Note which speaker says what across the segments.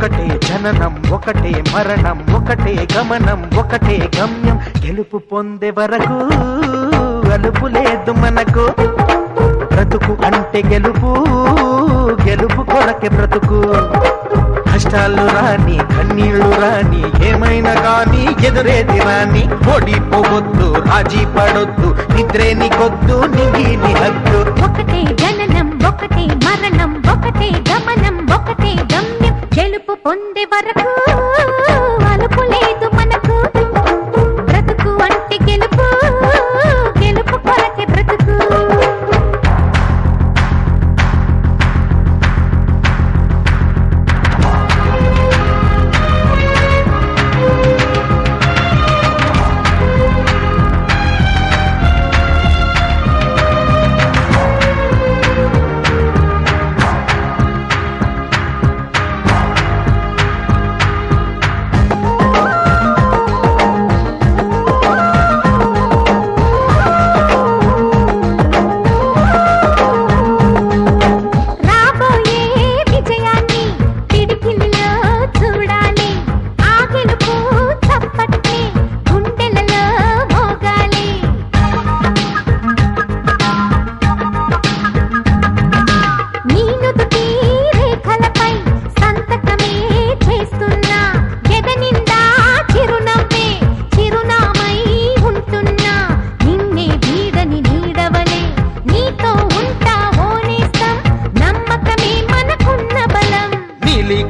Speaker 1: ఒకటే జననం ఒకటే మరణం ఒకటే గమనం ఒకటే గమ్యం గెలుపు పొందే వరకు అలుపు లేదు మనకు బ్రతుకు అంటే గెలుపు గెలుపు కొరకే బ్రతుకు కష్టాలు రాని కన్నీళ్లు రాని ఏమైనా కానీ ఎదురేది రాని ఓడిపోవద్దు రాజీ పడొద్దు నిద్రేని కొద్దు నిగిలి హద్దు
Speaker 2: ఒకటే జననం ఒకటే మరణం ఒకటే గమనం ఒకటే గమ్యం గెలుపు పొందే వరకు అలుపు లేదు మనకు బ్రతుకు అంటే గెలుపు గెలుపు కొరకే బ్రతుకు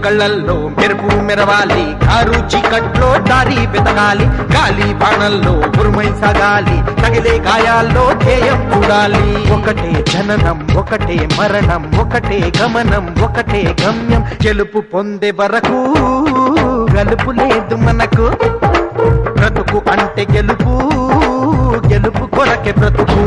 Speaker 1: కళ్ళల్లో మెరుపు మెరవాలి కారు చీకట్లో దారి వెతకాలి గాలి బాణల్లో ఉరుమై సాగాలి తగిలే గాయాల్లో ధ్యేయం చూడాలి ఒకటే జననం ఒకటే మరణం ఒకటే గమనం ఒకటే గమ్యం గెలుపు పొందే వరకు గలుపు లేదు మనకు బ్రతుకు అంటే గెలుపు గెలుపు కొరకే బ్రతుకు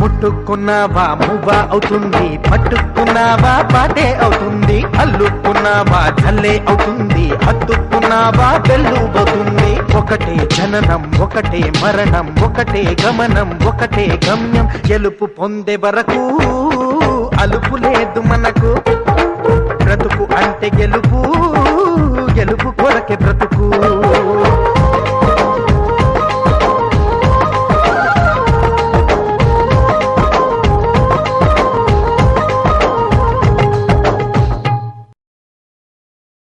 Speaker 1: ముట్టుకున్నావా మువ్వ అవుతుంది పట్టుకున్నావా పాటే అవుతుంది అల్లుకున్నావా జల్లే అవుతుంది హత్తుకున్నావా వెల్లుబోతుంది ఒకటే జననం ఒకటే మరణం ఒకటే గమనం ఒకటే గమ్యం గెలుపు పొందే వరకు అలుపు లేదు మనకు బ్రతుకు అంటే గెలుపు